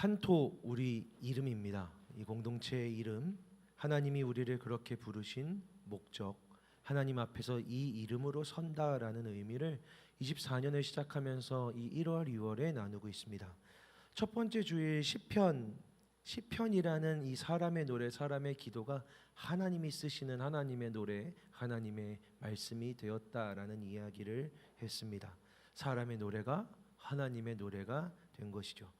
칸토 우리 이름입니다. 이 공동체의 이름, 하나님이 우리를 그렇게 부르신 목적, 하나님 앞에서 이 이름으로 선다라는 의미를 24년을 시작하면서 이 1월, 2월에 나누고 있습니다. 첫 번째 주일 시편이라는 이 사람의 노래, 사람의 기도가 하나님이 쓰시는 하나님의 노래, 하나님의 말씀이 되었다라는 이야기를 했습니다. 사람의 노래가 하나님의 노래가 된 것이죠.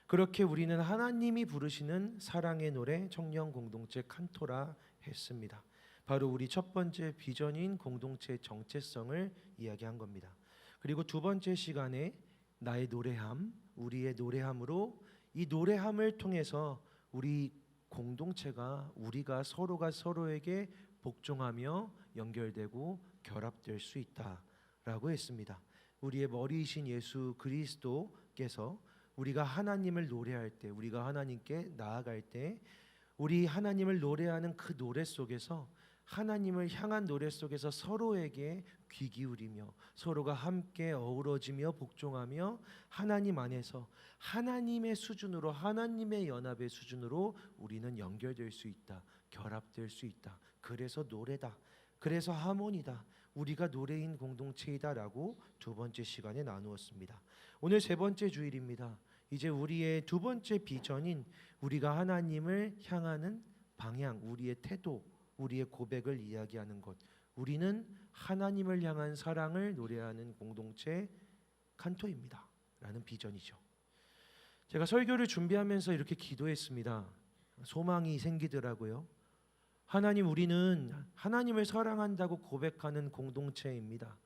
그렇게 우리는 하나님이 부르시는 사랑의 노래 청년 공동체 칸토라 했습니다. 바로 우리 첫 번째 비전인 공동체의 정체성을 이야기한 겁니다. 그리고 두 번째 시간에 나의 노래함, 우리의 노래함으로 이 노래함을 통해서 우리 공동체가 우리가 서로가 서로에게 복종하며 연결되고 결합될 수 있다라고 했습니다. 우리의 머리이신 예수 그리스도께서 우리가 하나님을 노래할 때, 우리가 하나님께 나아갈 때, 우리 하나님을 노래하는 그 노래 속에서 하나님을 향한 노래 속에서 서로에게 귀 기울이며 서로가 함께 어우러지며 복종하며 하나님 안에서 하나님의 수준으로, 하나님의 연합의 수준으로 우리는 연결될 수 있다, 결합될 수 있다. 그래서 노래다, 그래서 하모니다, 우리가 노래인 공동체이다라고 두 번째 시간에 나누었습니다. 오늘 세 번째 주일입니다. 이제 우리의 두 번째 비전인 우리가 하나님을 향하는 방향, 우리의 태도, 우리의 고백을 이야기하는 것, 우리는 하나님을 향한 사랑을 노래하는 공동체 칸토입니다 라는 비전이죠. 제가 설교를 준비하면서 이렇게 기도했습니다. 소망이 생기더라고요. 하나님, 우리는 하나님을 사랑한다고 고백하는 공동체입니다.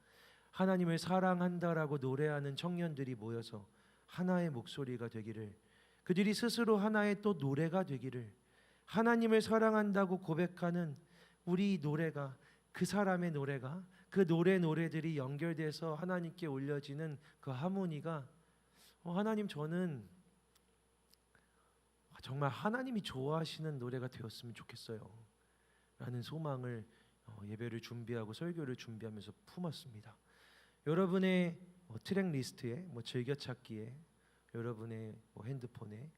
하나님을 사랑한다라고 노래하는 청년들이 모여서 하나의 목소리가 되기를, 그들이 스스로 하나의 또 노래가 되기를, 하나님을 사랑한다고 고백하는 우리 노래가, 그 사람의 노래가, 그 노래들이 연결돼서 하나님께 올려지는 그 하모니가 하나님, 저는 정말 하나님이 좋아하시는 노래가 되었으면 좋겠어요 라는 소망을 예배를 준비하고 설교를 준비하면서 품었습니다. 여러분의 트랙 리스트에, 즐겨찾기에, 여러분의 핸드폰에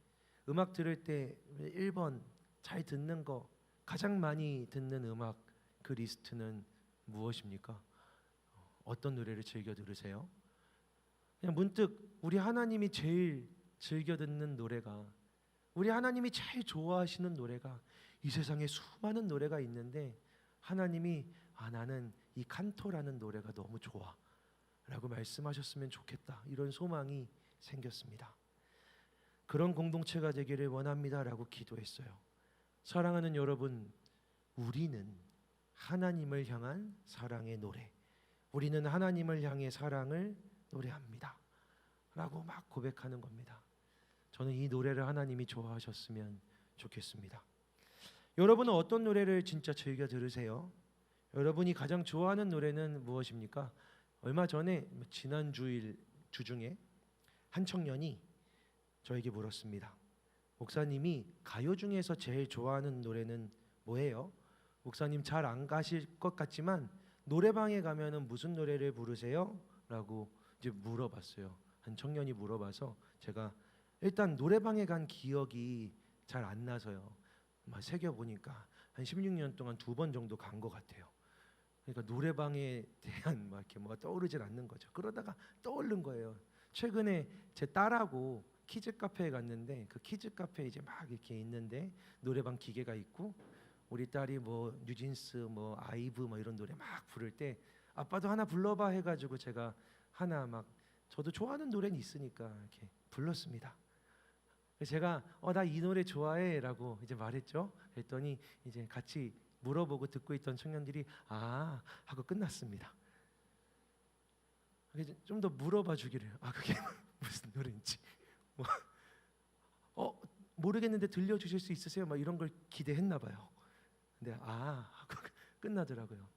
음악 들을 때 1번 잘 듣는 거, 가장 많이 듣는 음악, 그 리스트는 무엇입니까? 어떤 노래를 즐겨 들으세요? 그냥 문득 우리 하나님이 제일 즐겨 듣는 노래가, 우리 하나님이 제일 좋아하시는 노래가, 이 세상에 수많은 노래가 있는데 하나님이 나는 이 칸토라는 노래가 너무 좋아 라고 말씀하셨으면 좋겠다, 이런 소망이 생겼습니다. 그런 공동체가 되기를 원합니다 라고 기도했어요. 사랑하는 여러분, 우리는 하나님을 향한 사랑의 노래, 우리는 하나님을 향해 사랑을 노래합니다 라고 막 고백하는 겁니다. 저는 이 노래를 하나님이 좋아하셨으면 좋겠습니다. 여러분은 어떤 노래를 진짜 즐겨 들으세요? 여러분이 가장 좋아하는 노래는 무엇입니까? 얼마 전에 지난 주일 주중에 한 청년이 저에게 물었습니다. 목사님이 가요 중에서 제일 좋아하는 노래는 뭐예요? 목사님 잘 안 가실 것 같지만 노래방에 가면은 무슨 노래를 부르세요? 라고 이제 물어봤어요. 한 청년이 물어봐서 제가 일단 노래방에 간 기억이 잘 안 나서요. 막 새겨보니까 한 16년 동안 2번 정도 간 것 같아요. 그러니까 노래방에 대한 이렇게 뭐가 떠오르질 않는 거죠. 그러다가 떠오른 거예요. 최근에 제 딸하고 키즈 카페에 갔는데, 그 키즈 카페에 이제 막 이렇게 있는데 노래방 기계가 있고, 우리 딸이 뉴진스, 아이브 이런 노래 막 부를 때 아빠도 하나 불러봐 해가지고 제가 하나 저도 좋아하는 노래는 있으니까 이렇게 불렀습니다. 제가 나 이 노래 좋아해라고 이제 말했죠. 그랬더니 이제 같이 물어보고 듣고 있던 청년들이 하고 끝났습니다. 좀 더 물어봐 주기를, 그게 무슨 노래인지 모르겠는데 들려주실 수 있으세요? 이런 걸 기대했나 봐요. 근데 하고 끝나더라고요.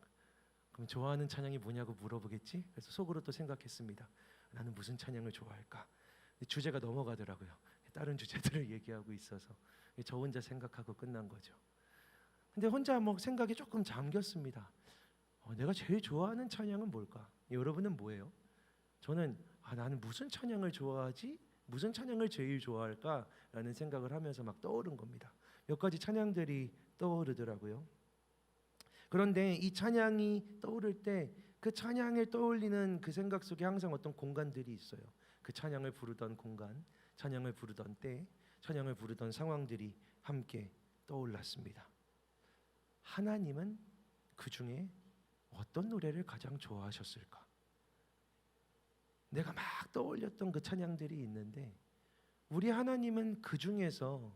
그럼 좋아하는 찬양이 뭐냐고 물어보겠지? 그래서 속으로 또 생각했습니다. 나는 무슨 찬양을 좋아할까? 주제가 넘어가더라고요. 다른 주제들을 얘기하고 있어서 저 혼자 생각하고 끝난 거죠. 근데 혼자 생각에 조금 잠겼습니다. 내가 제일 좋아하는 찬양은 뭘까? 여러분은 뭐예요? 저는 나는 무슨 찬양을 좋아하지? 무슨 찬양을 제일 좋아할까라는 생각을 하면서 막 떠오른 겁니다. 몇 가지 찬양들이 떠오르더라고요. 그런데 이 찬양이 떠오를 때 그 찬양을 떠올리는 그 생각 속에 항상 어떤 공간들이 있어요. 그 찬양을 부르던 공간, 찬양을 부르던 때, 찬양을 부르던 상황들이 함께 떠올랐습니다. 하나님은 그 중에 어떤 노래를 가장 좋아하셨을까? 내가 막 떠올렸던 그 찬양들이 있는데 우리 하나님은 그 중에서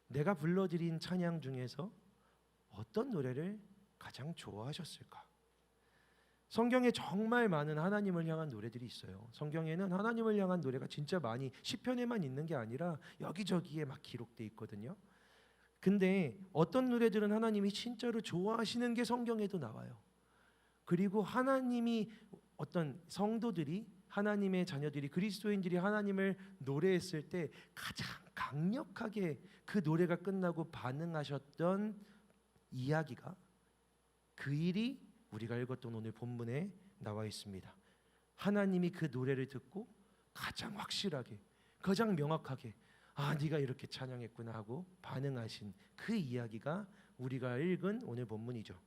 내가 불러드린 찬양 중에서 어떤 노래를 가장 좋아하셨을까? 성경에 정말 많은 하나님을 향한 노래들이 있어요. 성경에는 하나님을 향한 노래가 진짜 많이 시편에만 있는 게 아니라 여기저기에 막 기록돼 있거든요. 근데 어떤 노래들은 하나님이 진짜로 좋아하시는 게 성경에도 나와요. 그리고 하나님이 어떤 성도들이 하나님의 자녀들이 그리스도인들이 하나님을 노래했을 때 가장 강력하게 그 노래가 끝나고 반응하셨던 이야기가 그 일이 우리가 읽었던 오늘 본문에 나와 있습니다. 하나님이 그 노래를 듣고 가장 확실하게 가장 명확하게 아 네가 이렇게 찬양했구나 하고 반응하신 그 이야기가 우리가 읽은 오늘 본문이죠.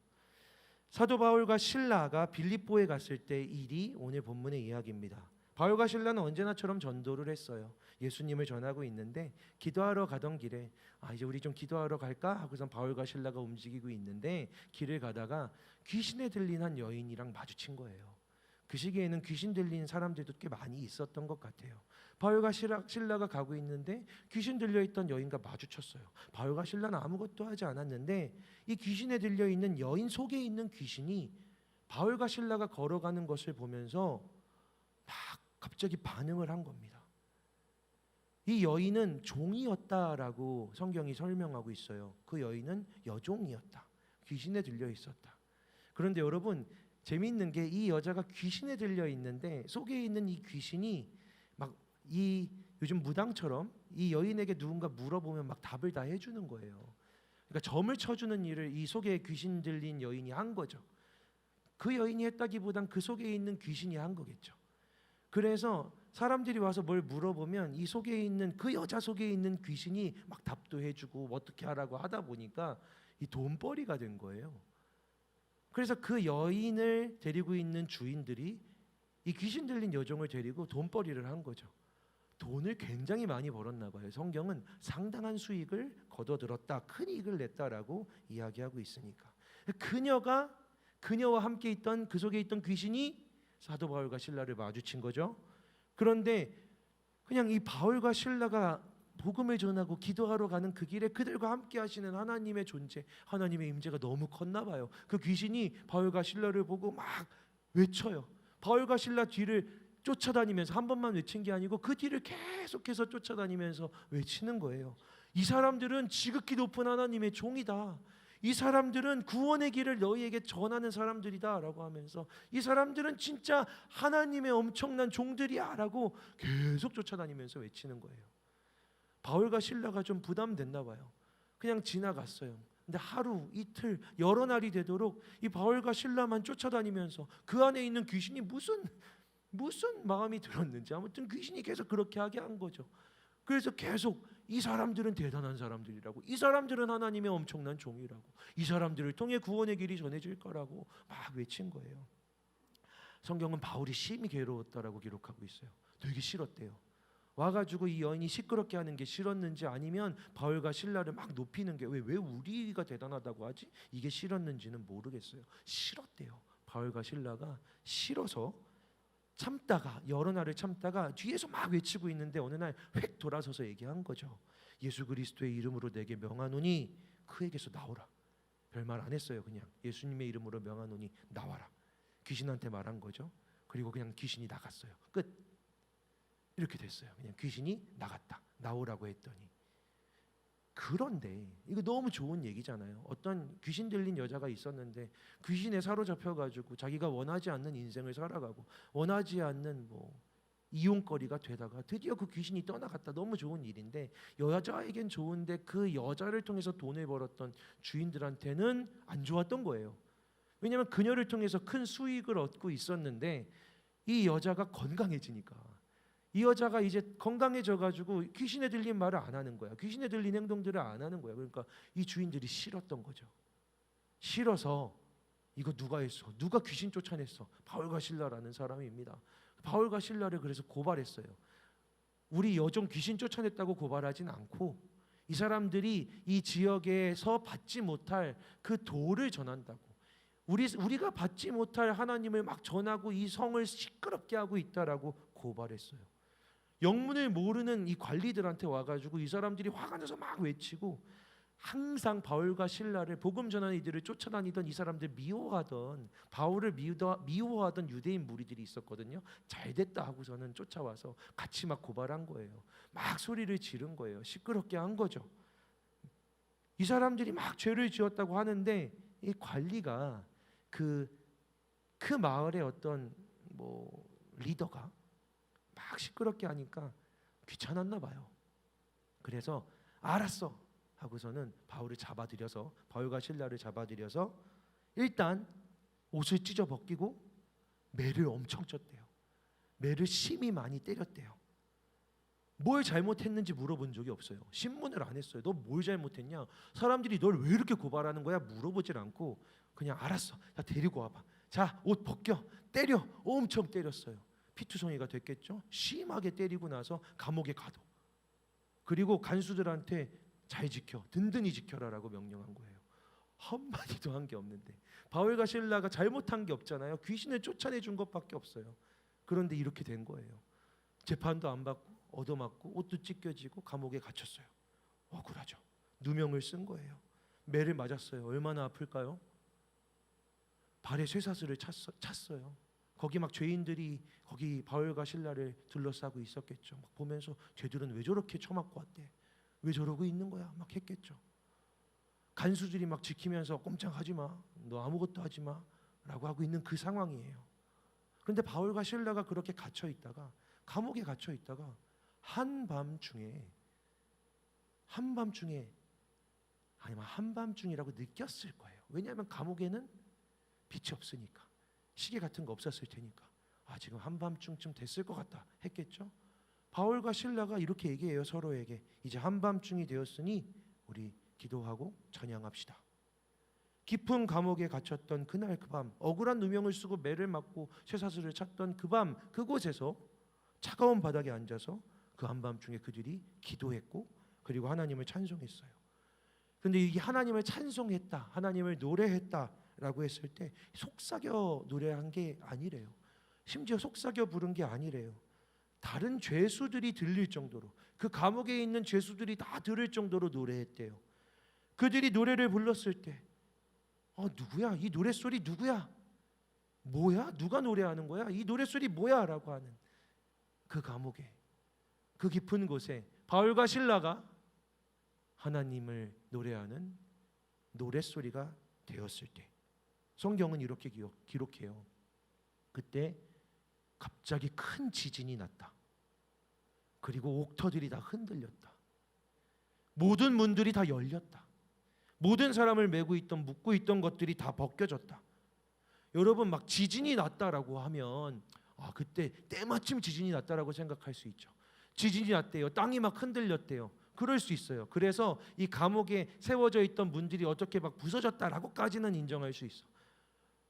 사도 바울과 실라가 빌립보에 갔을 때 일이 오늘 본문의 이야기입니다. 바울과 실라는 언제나처럼 전도를 했어요. 예수님을 전하고 있는데 기도하러 가던 길에 이제 우리 좀 기도하러 갈까 하고선 바울과 실라가 움직이고 있는데 길을 가다가 귀신에 들린 한 여인이랑 마주친 거예요. 그 시기에는 귀신 들린 사람들도 꽤 많이 있었던 것 같아요. 바울과 실라가 가고 있는데 귀신 들려있던 여인과 마주쳤어요. 바울과 실라는 아무것도 하지 않았는데 이 귀신에 들려있는 여인 속에 있는 귀신이 바울과 실라가 걸어가는 것을 보면서 막 갑자기 반응을 한 겁니다. 이 여인은 종이었다라고 성경이 설명하고 있어요. 그 여인은 여종이었다. 귀신에 들려 있었다. 그런데 여러분 재미있는 게 이 여자가 귀신에 들려 있는데 속에 있는 이 귀신이 막 이 요즘 무당처럼 이 여인에게 누군가 물어보면 막 답을 다 해주는 거예요. 그러니까 점을 쳐주는 일을 이 속에 귀신 들린 여인이 한 거죠. 그 여인이 했다기보단 그 속에 있는 귀신이 한 거겠죠. 그래서 사람들이 와서 뭘 물어보면 이 속에 있는 그 여자 속에 있는 귀신이 막 답도 해주고 어떻게 하라고 하다 보니까 이 돈벌이가 된 거예요. 그래서 그 여인을 데리고 있는 주인들이 이 귀신 들린 여종을 데리고 돈벌이를 한 거죠. 돈을 굉장히 많이 벌었나 봐요. 성경은 상당한 수익을 거둬들었다, 큰 이익을 냈다라고 이야기하고 있으니까 그녀와 함께 있던 그 속에 있던 귀신이 사도 바울과 실라를 마주친 거죠. 그런데 그냥 이 바울과 실라가 복음을 전하고 기도하러 가는 그 길에 그들과 함께 하시는 하나님의 존재, 하나님의 임재가 너무 컸나 봐요. 그 귀신이 바울과 실라를 보고 막 외쳐요. 바울과 실라 뒤를 쫓아다니면서 한 번만 외친 게 아니고 그 뒤를 계속해서 쫓아다니면서 외치는 거예요. 이 사람들은 지극히 높은 하나님의 종이다. 이 사람들은 구원의 길을 너희에게 전하는 사람들이다 라고 하면서 이 사람들은 진짜 하나님의 엄청난 종들이야 라고 계속 쫓아다니면서 외치는 거예요. 바울과 실라가 좀 부담됐나 봐요. 그냥 지나갔어요. 근데 하루, 이틀, 여러 날이 되도록 이 바울과 실라만 쫓아다니면서 그 안에 있는 귀신이 무슨 마음이 들었는지 아무튼 귀신이 계속 그렇게 하게 한 거죠. 그래서 계속 이 사람들은 대단한 사람들이라고, 이 사람들은 하나님의 엄청난 종이라고, 이 사람들을 통해 구원의 길이 전해질 거라고 막 외친 거예요. 성경은 바울이 심히 괴로웠다라고 기록하고 있어요. 되게 싫었대요. 와가지고 이 여인이 시끄럽게 하는 게 싫었는지 아니면 바울과 실라를 막 높이는 게 왜 우리가 대단하다고 하지? 이게 싫었는지는 모르겠어요. 싫었대요. 바울과 실라가 싫어서 참다가 여러 날을 참다가 뒤에서 막 외치고 있는데 어느 날 획 돌아서서 얘기한 거죠. 예수 그리스도의 이름으로 내게 명하노니 그에게서 나오라. 별말 안 했어요. 그냥 예수님의 이름으로 명하노니 나와라. 귀신한테 말한 거죠. 그리고 그냥 귀신이 나갔어요. 끝. 이렇게 됐어요. 그냥 귀신이 나갔다. 나오라고 했더니. 그런데 이거 너무 좋은 얘기잖아요. 어떤 귀신 들린 여자가 있었는데 귀신에 사로잡혀가지고 자기가 원하지 않는 인생을 살아가고 원하지 않는 이용거리가 되다가 드디어 그 귀신이 떠나갔다. 너무 좋은 일인데 여자에겐 좋은데 그 여자를 통해서 돈을 벌었던 주인들한테는 안 좋았던 거예요. 왜냐하면 그녀를 통해서 큰 수익을 얻고 있었는데 이 여자가 건강해지니까 이 여자가 이제 건강해져 가지고 귀신에 들린 말을 안 하는 거야. 귀신에 들린 행동들을 안 하는 거야. 그러니까 이 주인들이 싫었던 거죠. 싫어서 이거 누가 했어? 누가 귀신 쫓아냈어? 바울과 실라라는 사람입니다. 바울과 실라를 그래서 고발했어요. 우리 여종 귀신 쫓아냈다고 고발하진 않고 이 사람들이 이 지역에서 받지 못할 그 도를 전한다고, 우리가 받지 못할 하나님을 막 전하고 이 성을 시끄럽게 하고 있다라고 고발했어요. 영문을 모르는 이 관리들한테 와가지고 이 사람들이 화가 나서 막 외치고, 항상 바울과 실라를 복음 전하는 이들을 쫓아다니던 이 사람들 미워하던, 바울을 미워하던 유대인 무리들이 있었거든요. 잘됐다 하고서는 쫓아와서 같이 막 고발한 거예요. 막 소리를 지른 거예요. 시끄럽게 한 거죠. 이 사람들이 막 죄를 지었다고 하는데 이 관리가 그 마을의 어떤 리더가 막 시끄럽게 하니까 귀찮았나 봐요. 그래서 알았어 하고서는 바울과 실라를 잡아들여서 일단 옷을 찢어 벗기고 매를 엄청 쳤대요. 매를 심히 많이 때렸대요. 뭘 잘못했는지 물어본 적이 없어요. 신문을 안 했어요. 너 뭘 잘못했냐? 사람들이 널 왜 이렇게 고발하는 거야? 물어보질 않고 그냥 알았어. 자, 데리고 와봐. 자, 옷 벗겨. 때려. 엄청 때렸어요. 피투성이가 됐겠죠. 심하게 때리고 나서 감옥에 가둬. 그리고 간수들한테 잘 지켜, 든든히 지켜라라고 명령한 거예요. 한마디도 한 게 없는데, 바울과 실라가 잘못한 게 없잖아요. 귀신을 쫓아내 준 것밖에 없어요. 그런데 이렇게 된 거예요. 재판도 안 받고 얻어맞고 옷도 찢겨지고 감옥에 갇혔어요. 억울하죠. 누명을 쓴 거예요. 매를 맞았어요. 얼마나 아플까요? 발에 쇠사슬을 찼어요. 거기 막 죄인들이 거기 바울과 실라를 둘러싸고 있었겠죠. 막 보면서 쟤들은 왜 저렇게 처맞고 왔대? 왜 저러고 있는 거야? 막 했겠죠. 간수들이 막 지키면서 꼼짝하지 마, 너 아무것도 하지 마 라고 하고 있는 그 상황이에요. 그런데 바울과 실라가 그렇게 갇혀 있다가, 감옥에 갇혀 있다가 한밤중에 아니면 한밤중이라고 느꼈을 거예요. 왜냐하면 감옥에는 빛이 없으니까, 시계 같은 거 없었을 테니까 지금 한밤중쯤 됐을 것 같다 했겠죠. 바울과 실라가 이렇게 얘기해요. 서로에게 이제 한밤중이 되었으니 우리 기도하고 찬양합시다. 깊은 감옥에 갇혔던 그날 그 밤, 억울한 누명을 쓰고 매를 맞고 쇠사슬을 찼던 그 밤, 그곳에서 차가운 바닥에 앉아서 그 한밤중에 그들이 기도했고 그리고 하나님을 찬송했어요. 그런데 이게 하나님을 찬송했다, 하나님을 노래했다라고 했을 때 속삭여 노래한 게 아니래요. 심지어 속삭여 부른 게 아니래요. 다른 죄수들이 들릴 정도로, 그 감옥에 있는 죄수들이 다 들을 정도로 노래했대요. 그들이 노래를 불렀을 때 누구야? 이 노랫소리 누구야? 뭐야? 누가 노래하는 거야? 이 노랫소리 뭐야? 라고 하는 그 감옥에, 그 깊은 곳에 바울과 실라가 하나님을 노래하는 노랫소리가 되었을 때, 성경은 이렇게 기록해요. 그때 갑자기 큰 지진이 났다. 그리고 옥터들이 다 흔들렸다. 모든 문들이 다 열렸다. 모든 사람을 묶고 있던 것들이 다 벗겨졌다. 여러분, 막 지진이 났다라고 하면 그때 때마침 지진이 났다라고 생각할 수 있죠. 지진이 났대요. 땅이 막 흔들렸대요. 그럴 수 있어요. 그래서 이 감옥에 세워져 있던 문들이 어떻게 막 부서졌다라고까지는 인정할 수 있어.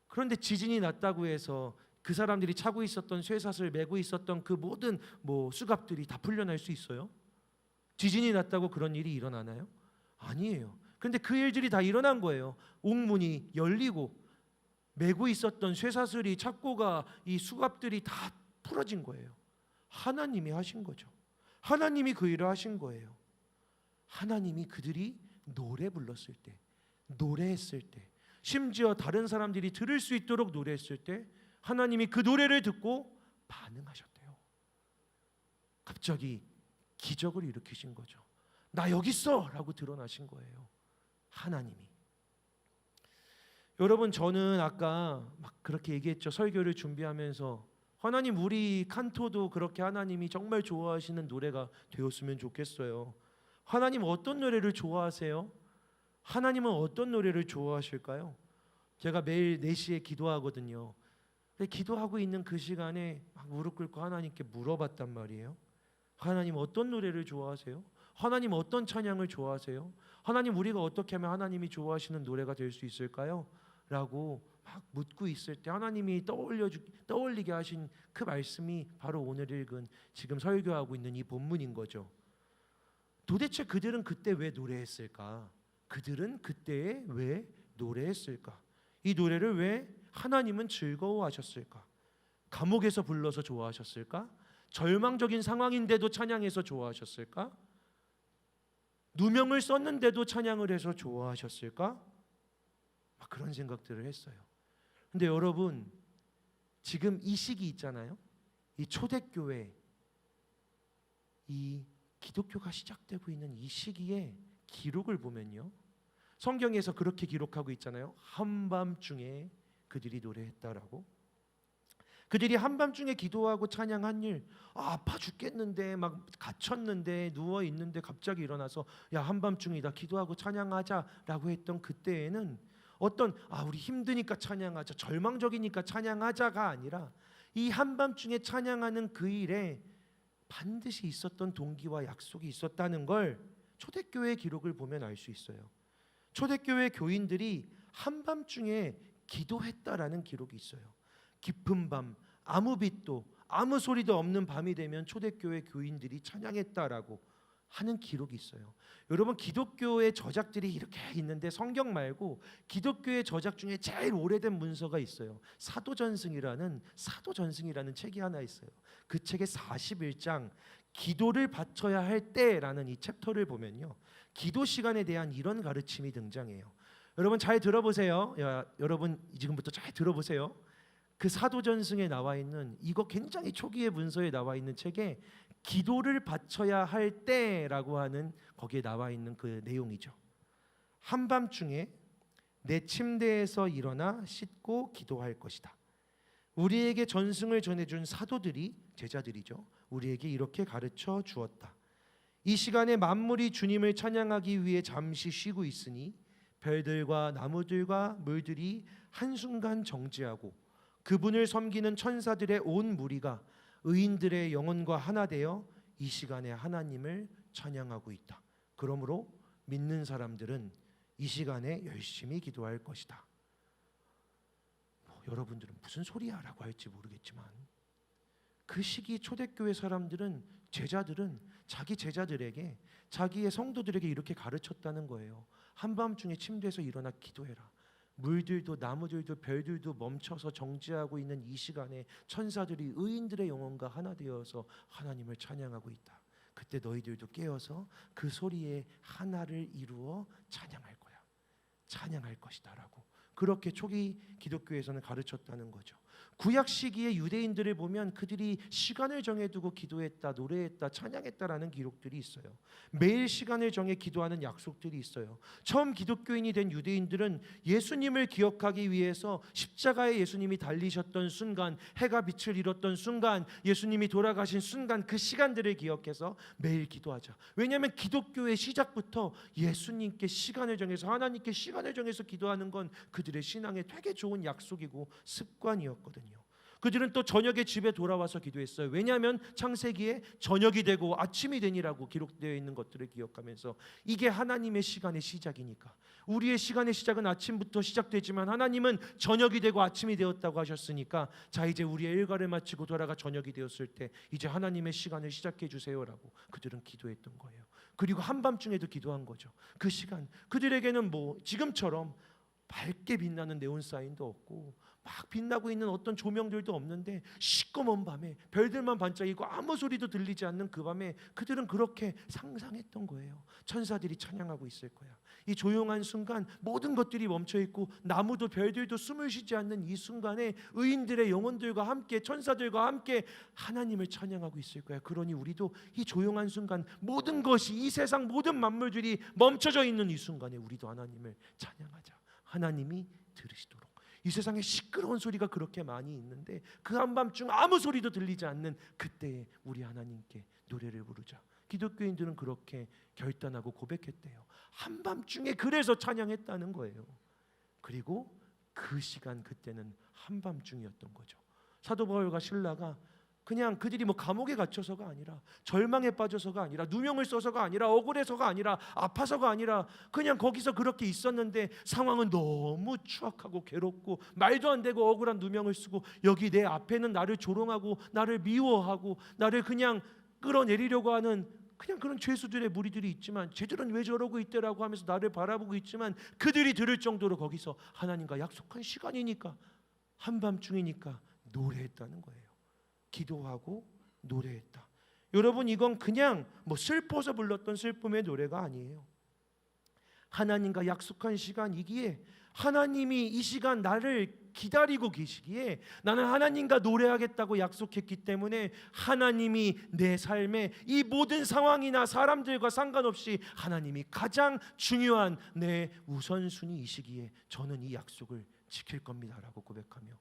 그런데 지진이 났다고 해서 그 사람들이 차고 있었던 쇠사슬, 메고 있었던 그 모든 수갑들이 다 풀려날 수 있어요? 지진이 났다고 그런 일이 일어나나요? 아니에요. 그런데 그 일들이 다 일어난 거예요. 옥문이 열리고 메고 있었던 쇠사슬이, 착고가, 이 수갑들이 다 풀어진 거예요. 하나님이 하신 거죠. 하나님이 그 일을 하신 거예요. 하나님이 그들이 노래 불렀을 때, 노래했을 때, 심지어 다른 사람들이 들을 수 있도록 노래했을 때 하나님이 그 노래를 듣고 반응하셨대요. 갑자기 기적을 일으키신 거죠. 나 여기 있어! 라고 드러나신 거예요. 하나님이. 여러분, 저는 아까 막 그렇게 얘기했죠. 설교를 준비하면서 하나님, 우리 칸토도 그렇게 하나님이 정말 좋아하시는 노래가 되었으면 좋겠어요. 하나님 어떤 노래를 좋아하세요? 하나님은 어떤 노래를 좋아하실까요? 제가 매일 4시에 기도하거든요. 근데 기도하고 있는 그 시간에 막 무릎 꿇고 하나님께 물어봤단 말이에요. 하나님 어떤 노래를 좋아하세요? 하나님 어떤 찬양을 좋아하세요? 하나님 우리가 어떻게 하면 하나님이 좋아하시는 노래가 될 수 있을까요? 라고 막 묻고 있을 때 하나님이 떠올리게 하신 그 말씀이 바로 오늘 읽은 지금 설교하고 있는 이 본문인 거죠. 도대체 그들은 그때 왜 노래했을까? 그들은 그때에 왜 노래했을까? 이 노래를 왜 하나님은 즐거워하셨을까? 감옥에서 불러서 좋아하셨을까? 절망적인 상황인데도 찬양해서 좋아하셨을까? 누명을 썼는데도 찬양을 해서 좋아하셨을까? 막 그런 생각들을 했어요. 근데 여러분, 지금 이 시기 있잖아요. 이 초대교회, 이 기독교가 시작되고 있는 이 시기에 기록을 보면요, 성경에서 그렇게 기록하고 있잖아요. 한밤중에 그들이 노래했다라고. 그들이 한밤중에 기도하고 찬양한 일, 아파 죽겠는데 막 갇혔는데 누워 있는데 갑자기 일어나서 야 한밤중이다 기도하고 찬양하자라고 했던 그때에는 어떤 우리 힘드니까 찬양하자, 절망적이니까 찬양하자가 아니라 이 한밤중에 찬양하는 그 일에 반드시 있었던 동기와 약속이 있었다는 걸 초대교회 기록을 보면 알 수 있어요. 초대교회 교인들이 한밤중에 기도했다라는 기록이 있어요. 깊은 밤, 아무 빛도 아무 소리도 없는 밤이 되면 초대교회 교인들이 찬양했다라고 하는 기록이 있어요. 여러분, 기독교의 저작들이 이렇게 있는데 성경 말고 기독교의 저작 중에 제일 오래된 문서가 있어요. 사도전승이라는 책이 하나 있어요. 그 책의 41장 기도를 바쳐야 할 때라는 이 챕터를 보면요, 기도 시간에 대한 이런 가르침이 등장해요. 여러분 잘 들어보세요. 여러분 지금부터 잘 들어보세요. 그 사도전승에 나와 있는 이거 굉장히 초기의 문서에 나와 있는 책에 기도를 바쳐야 할 때라고 하는 거기에 나와 있는 그 내용이죠. 한밤중에 내 침대에서 일어나 씻고 기도할 것이다. 우리에게 전승을 전해준 사도들이, 제자들이죠, 우리에게 이렇게 가르쳐 주었다. 이 시간에 만물이 주님을 찬양하기 위해 잠시 쉬고 있으니 별들과 나무들과 물들이 한순간 정지하고 그분을 섬기는 천사들의 온 무리가 의인들의 영혼과 하나 되어 이 시간에 하나님을 찬양하고 있다. 그러므로 믿는 사람들은 이 시간에 열심히 기도할 것이다. 여러분들은 무슨 소리야 라고 할지 모르겠지만 그 시기 초대교회 사람들은, 제자들은 자기 제자들에게, 자기의 성도들에게 이렇게 가르쳤다는 거예요. 한밤중에 침대에서 일어나 기도해라. 물들도 나무들도 별들도 멈춰서 정지하고 있는 이 시간에 천사들이 의인들의 영혼과 하나 되어서 하나님을 찬양하고 있다. 그때 너희들도 깨어서 그 소리에 하나를 이루어 찬양할 거야. 찬양할 것이다 라고 그렇게 초기 기독교에서는 가르쳤다는 거죠. 구약 시기의 유대인들을 보면 그들이 시간을 정해두고 기도했다, 노래했다, 찬양했다라는 기록들이 있어요. 매일 시간을 정해 기도하는 약속들이 있어요. 처음 기독교인이 된 유대인들은 예수님을 기억하기 위해서 십자가에 예수님이 달리셨던 순간, 해가 빛을 잃었던 순간, 예수님이 돌아가신 순간, 그 시간들을 기억해서 매일 기도하자. 왜냐하면 기독교의 시작부터 예수님께 시간을 정해서, 하나님께 시간을 정해서 기도하는 건 그들의 신앙에 되게 좋은 약속이고 습관이었거든요. 그들은 또 저녁에 집에 돌아와서 기도했어요. 왜냐하면 창세기에 저녁이 되고 아침이 되니라고 기록되어 있는 것들을 기억하면서 이게 하나님의 시간의 시작이니까. 우리의 시간의 시작은 아침부터 시작되지만 하나님은 저녁이 되고 아침이 되었다고 하셨으니까 자, 이제 우리의 일과를 마치고 돌아가 저녁이 되었을 때 이제 하나님의 시간을 시작해 주세요라고 그들은 기도했던 거예요. 그리고 한밤중에도 기도한 거죠. 그 시간 그들에게는 지금처럼 밝게 빛나는 네온사인도 없고 막 빛나고 있는 어떤 조명들도 없는데 시꺼먼 밤에 별들만 반짝이고 아무 소리도 들리지 않는 그 밤에 그들은 그렇게 상상했던 거예요. 천사들이 찬양하고 있을 거야. 이 조용한 순간 모든 것들이 멈춰있고 나무도 별들도 숨을 쉬지 않는 이 순간에 의인들의 영혼들과 함께, 천사들과 함께 하나님을 찬양하고 있을 거야. 그러니 우리도 이 조용한 순간, 모든 것이, 이 세상 모든 만물들이 멈춰져 있는 이 순간에 우리도 하나님을 찬양하자. 하나님이 들으시도록. 이 세상에 시끄러운 소리가 그렇게 많이 있는데 그 한밤중 아무 소리도 들리지 않는 그때에 우리 하나님께 노래를 부르자. 기독교인들은 그렇게 결단하고 고백했대요. 한밤중에 그래서 찬양했다는 거예요. 그리고 그 시간, 그때는 한밤중이었던 거죠. 사도 바울과 실라가 그냥 그들이 뭐 감옥에 갇혀서가 아니라, 절망에 빠져서가 아니라, 누명을 써서가 아니라, 억울해서가 아니라, 아파서가 아니라 그냥 거기서 그렇게 있었는데 상황은 너무 추악하고 괴롭고 말도 안 되고 억울한 누명을 쓰고, 여기 내 앞에는 나를 조롱하고 나를 미워하고 나를 그냥 끌어내리려고 하는 그냥 그런 죄수들의 무리들이 있지만, 쟤들은 왜 저러고 있대라고 하면서 나를 바라보고 있지만, 그들이 들을 정도로 거기서 하나님과 약속한 시간이니까, 한밤중이니까 노래했다는 거예요. 기도하고 노래했다. 여러분, 이건 그냥 뭐 슬퍼서 불렀던 슬픔의 노래가 아니에요. 하나님과 약속한 시간이기에, 하나님이 이 시간 나를 기다리고 계시기에, 나는 하나님과 노래하겠다고 약속했기 때문에 하나님이 내 삶의 이 모든 상황이나 사람들과 상관없이 하나님이 가장 중요한 내 우선순위이시기에 저는 이 약속을 지킬 겁니다라고 고백하며,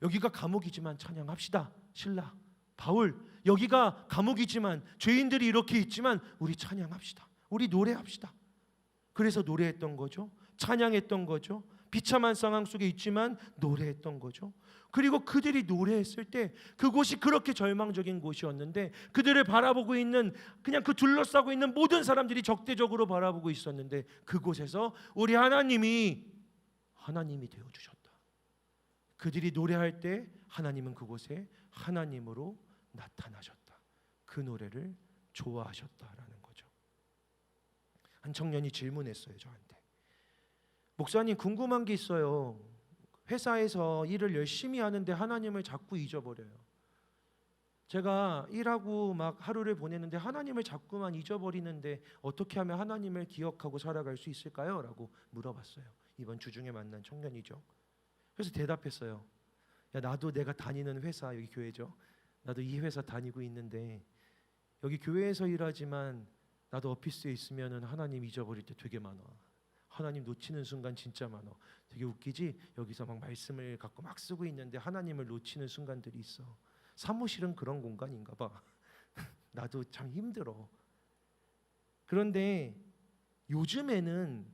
여기가 감옥이지만 찬양합시다. 신라, 바울, 여기가 감옥이지만 죄인들이 이렇게 있지만 우리 찬양합시다. 우리 노래합시다. 그래서 노래했던 거죠. 찬양했던 거죠. 비참한 상황 속에 있지만 노래했던 거죠. 그리고 그들이 노래했을 때 그곳이 그렇게 절망적인 곳이었는데, 그들을 바라보고 있는, 그냥 그 둘러싸고 있는 모든 사람들이 적대적으로 바라보고 있었는데, 그곳에서 우리 하나님이 되어주셨다. 그들이 노래할 때 하나님은 그곳에 하나님으로 나타나셨다. 그 노래를 좋아하셨다라는 거죠. 한 청년이 질문했어요, 저한테. 목사님, 궁금한 게 있어요. 회사에서 일을 열심히 하는데 하나님을 자꾸 잊어버려요. 제가 일하고 막 하루를 보내는데 하나님을 자꾸만 잊어버리는데 어떻게 하면 하나님을 기억하고 살아갈 수 있을까요? 라고 물어봤어요. 이번 주 중에 만난 청년이죠. 그래서 대답했어요. 야, 나도 내가 다니는 회사, 여기 교회죠. 나도 이 회사 다니고 있는데 여기 교회에서 일하지만 나도 오피스에 있으면은 하나님 잊어버릴 때 되게 많아. 하나님 놓치는 순간 진짜 많아. 되게 웃기지? 여기서 막 말씀을 갖고 막 쓰고 있는데 하나님을 놓치는 순간들이 있어. 사무실은 그런 공간인가 봐. 나도 참 힘들어. 그런데 요즘에는,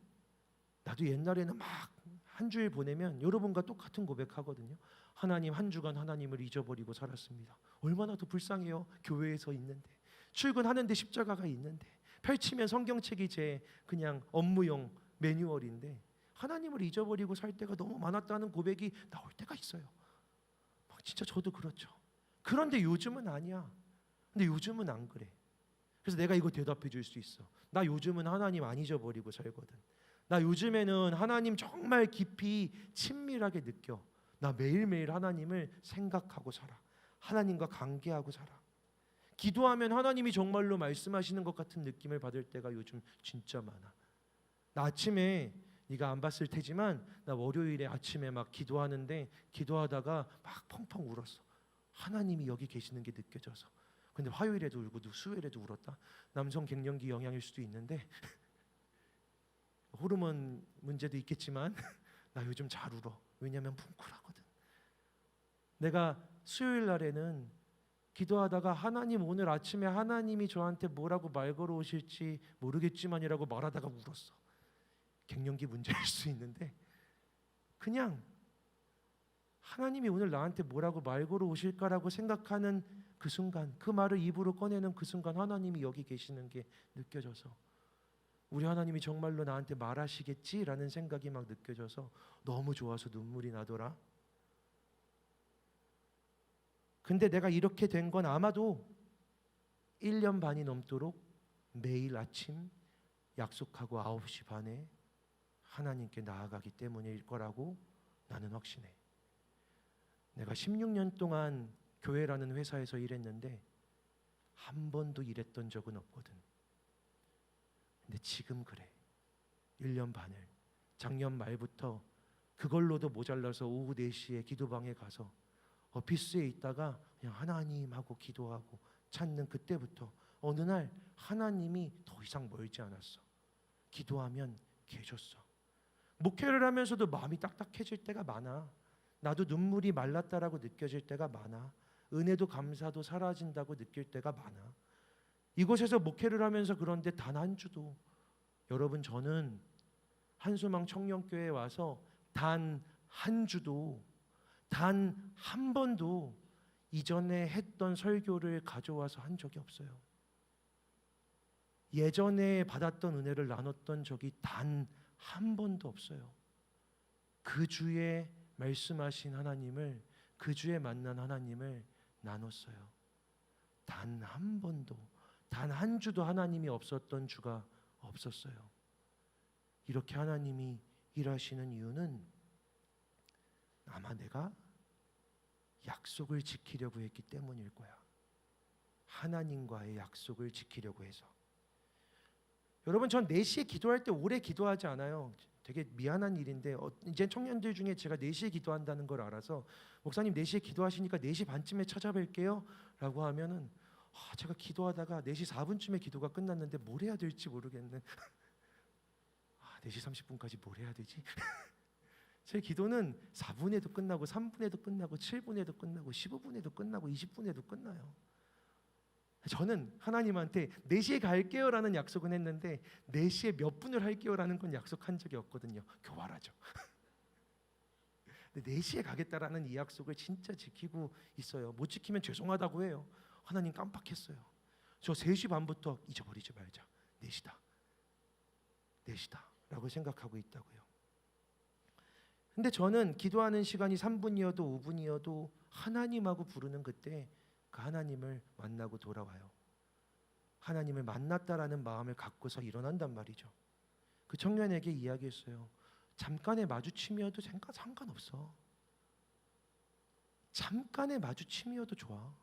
나도 옛날에는 막 한 주일 보내면 여러분과 똑같은 고백하거든요. 하나님, 한 주간 하나님을 잊어버리고 살았습니다. 얼마나 더 불쌍해요. 교회에서 있는데, 출근하는데 십자가가 있는데, 펼치면 성경책이 제 그냥 업무용 매뉴얼인데 하나님을 잊어버리고 살 때가 너무 많았다는 고백이 나올 때가 있어요. 막 진짜 저도 그렇죠. 그런데 요즘은 아니야. 근데 요즘은 안 그래. 그래서 내가 이거 대답해 줄 수 있어. 나 요즘은 하나님 안 잊어버리고 살거든. 나 요즘에는 하나님 정말 깊이 친밀하게 느껴. 나 매일매일 하나님을 생각하고 살아. 하나님과 관계하고 살아. 기도하면 하나님이 정말로 말씀하시는 것 같은 느낌을 받을 때가 요즘 진짜 많아. 나 아침에, 네가 안 봤을 테지만 나 월요일에 아침에 막 기도하는데, 기도하다가 막 펑펑 울었어. 하나님이 여기 계시는 게 느껴져서. 근데 화요일에도 울고 수요일에도 울었다. 남성 갱년기 영향일 수도 있는데 호르몬 문제도 있겠지만 나 요즘 잘 울어. 왜냐면 뭉클하거든. 내가 수요일 날에는 기도하다가 하나님, 오늘 아침에 하나님이 저한테 뭐라고 말 걸어오실지 모르겠지만이라고 말하다가 울었어. 갱년기 문제일 수 있는데 그냥 하나님이 오늘 나한테 뭐라고 말 걸어오실까라고 생각하는 그 순간, 그 말을 입으로 꺼내는 그 순간 하나님이 여기 계시는 게 느껴져서, 우리 하나님이 정말로 나한테 말하시겠지라는 생각이 막 느껴져서 너무 좋아서 눈물이 나더라. 근데 내가 이렇게 된 건 아마도 1년 반이 넘도록 매일 아침 약속하고 9시 반에 하나님께 나아가기 때문일 거라고 나는 확신해. 내가 16년 동안 교회라는 회사에서 일했는데 한 번도 일했던 적은 없거든. 근데 지금 그래. 1년 반을, 작년 말부터 그걸로도 모자라서 오후 4시에 기도방에 가서 오피스에 있다가 그냥 하나님하고 기도하고 찾는 그때부터 어느 날 하나님이 더 이상 멀지 않았어. 기도하면 계셨어. 목회를 하면서도 마음이 딱딱해질 때가 많아. 나도 눈물이 말랐다라고 느껴질 때가 많아. 은혜도 감사도 사라진다고 느낄 때가 많아. 이곳에서 목회를 하면서 그런데 단 한 주도, 여러분, 저는 한수망 청년교회에 와서 단 한 주도, 단 한 번도 이전에 했던 설교를 가져와서 한 적이 없어요. 예전에 받았던 은혜를 나눴던 적이 단 한 번도 없어요. 그 주에 말씀하신 하나님을, 그 주에 만난 하나님을 나눴어요. 단 한 번도, 단 한 주도 하나님이 없었던 주가 없었어요. 이렇게 하나님이 일하시는 이유는 아마 내가 약속을 지키려고 했기 때문일 거야. 하나님과의 약속을 지키려고 해서. 여러분, 전 4시에 기도할 때 오래 기도하지 않아요. 되게 미안한 일인데 이제 청년들 중에 제가 4시에 기도한다는 걸 알아서 목사님 4시에 기도하시니까 4시 반쯤에 찾아뵐게요 라고 하면은 제가 기도하다가 4시 4분쯤에 기도가 끝났는데 뭘 해야 될지 모르겠는 4시 30분까지 뭘 해야 되지? 제 기도는 4분에도 끝나고 3분에도 끝나고 7분에도 끝나고 15분에도 끝나고 20분에도 끝나요. 저는 하나님한테 4시에 갈게요 라는 약속은 했는데 4시에 몇 분을 할게요 라는 건 약속한 적이 없거든요. 교활하죠. 근데 4시에 가겠다라는 이 약속을 진짜 지키고 있어요. 못 지키면 죄송하다고 해요. 하나님 깜빡했어요. 저 3시 반부터 잊어버리지 말자. 4시다. 4시다 라고 생각하고 있다고요. 근데 저는 기도하는 시간이 3분이어도 5분이어도 하나님하고 부르는 그때 그 하나님을 만나고 돌아와요. 하나님을 만났다라는 마음을 갖고서 일어난단 말이죠. 그 청년에게 이야기했어요. 잠깐의 마주침이어도 상관없어. 잠깐의 마주침이어도 좋아.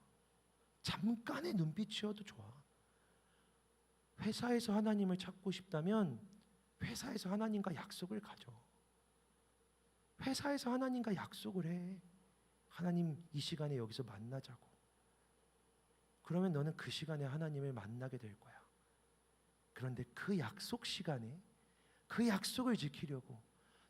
잠깐의 눈빛이어도 좋아. 회사에서 하나님을 찾고 싶다면 회사에서 하나님과 약속을 가져. 회사에서 하나님과 약속을 해. 하나님 이 시간에 여기서 만나자고. 그러면 너는 그 시간에 하나님을 만나게 될 거야. 그런데 그 약속 시간에 그 약속을 지키려고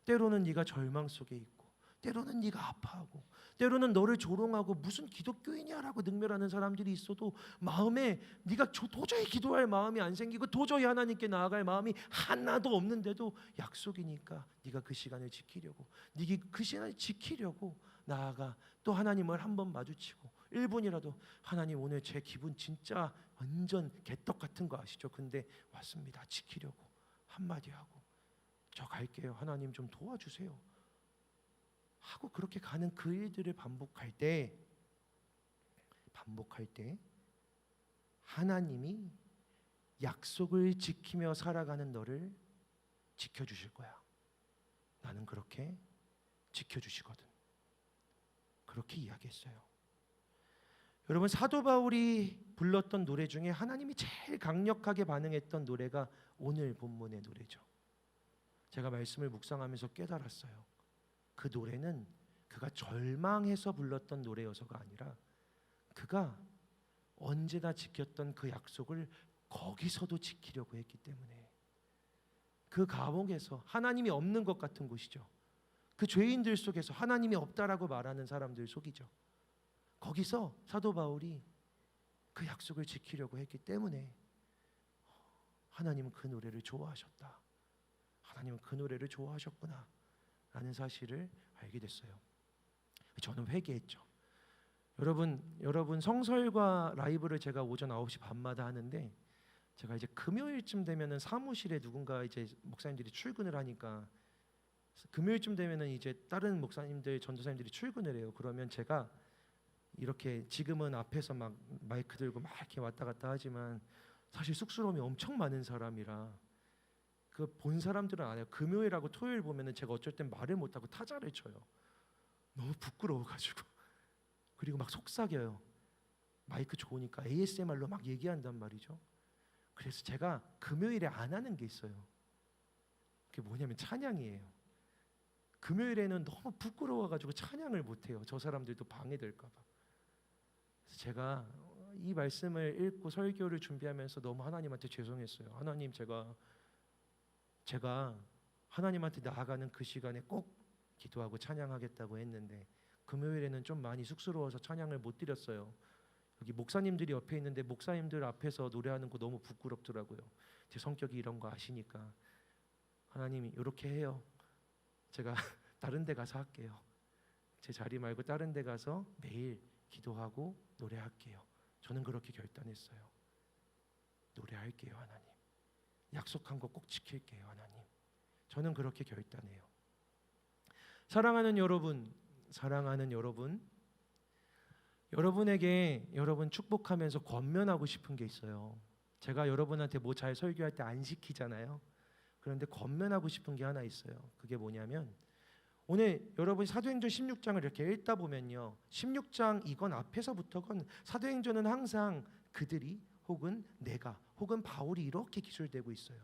때로는 네가 절망 속에 있고 때로는 네가 아파하고 때로는 너를 조롱하고 무슨 기독교인이야라고 능멸하는 사람들이 있어도 마음에 네가 도저히 기도할 마음이 안 생기고 도저히 하나님께 나아갈 마음이 하나도 없는데도 약속이니까 네가 그 시간을 지키려고 네가 그 시간을 지키려고 나아가 또 하나님을 한번 마주치고 1분이라도 하나님 오늘 제 기분 진짜 완전 개떡 같은 거 아시죠? 근데 왔습니다. 지키려고 한마디 하고 저 갈게요. 하나님 좀 도와주세요. 하고 그렇게 가는 그 일들을 반복할 때 하나님이 약속을 지키며 살아가는 너를 지켜주실 거야. 나는 그렇게 지켜주시거든. 그렇게 이야기했어요. 여러분, 사도 바울이 불렀던 노래 중에 하나님이 제일 강력하게 반응했던 노래가 오늘 본문의 노래죠. 제가 말씀을 묵상하면서 깨달았어요. 그 노래는 그가 절망해서 불렀던 노래여서가 아니라 그가 언제나 지켰던 그 약속을 거기서도 지키려고 했기 때문에 그 감옥에서 하나님이 없는 것 같은 곳이죠. 그 죄인들 속에서 하나님이 없다라고 말하는 사람들 속이죠. 거기서 사도 바울이 그 약속을 지키려고 했기 때문에 하나님은 그 노래를 좋아하셨다. 하나님은 그 노래를 좋아하셨구나 라는 사실을 알게 됐어요. 저는 회개했죠. 여러분 성설과 라이브를 제가 오전 9시 반마다 하는데 제가 이제 금요일쯤 되면은 사무실에 누군가 이제 목사님들이 출근을 하니까 금요일쯤 되면은 이제 다른 목사님들 전도사님들이 출근을 해요. 그러면 제가 이렇게 지금은 앞에서 막 마이크 들고 막 이렇게 왔다 갔다 하지만 사실 쑥스러움이 엄청 많은 사람이라 그 본 사람들은 알아요. 금요일하고 토요일 보면은 제가 어쩔 땐 말을 못하고 타자를 쳐요. 너무 부끄러워가지고 그리고 막 속삭여요. 마이크 좋으니까 ASMR로 막 얘기한단 말이죠. 그래서 제가 금요일에 안 하는 게 있어요. 그게 뭐냐면 찬양이에요. 금요일에는 너무 부끄러워가지고 찬양을 못해요. 저 사람들도 방해될까 봐. 그래서 제가 이 말씀을 읽고 설교를 준비하면서 너무 하나님한테 죄송했어요. 하나님, 제가 하나님한테 나아가는 그 시간에 꼭 기도하고 찬양하겠다고 했는데 금요일에는 좀 많이 쑥스러워서 찬양을 못 드렸어요. 여기 목사님들이 옆에 있는데 목사님들 앞에서 노래하는 거 너무 부끄럽더라고요. 제 성격이 이런 거 아시니까 하나님이 이렇게 해요. 제가 다른 데 가서 할게요. 제 자리 말고 다른 데 가서 매일 기도하고 노래할게요. 저는 그렇게 결단했어요. 노래할게요, 하나님. 약속한 거 꼭 지킬게요, 하나님. 저는 그렇게 결단해요. 사랑하는 여러분, 여러분에게 여러분 축복하면서 권면하고 싶은 게 있어요. 제가 여러분한테 뭐 잘 설교할 때 안 시키잖아요. 그런데 권면하고 싶은 게 하나 있어요. 그게 뭐냐면 오늘 여러분 사도행전 16장을 이렇게 읽다 보면요, 16장 이건 앞에서부터건 사도행전은 항상 그들이 혹은 내가 혹은 바울이 이렇게 기술되고 있어요.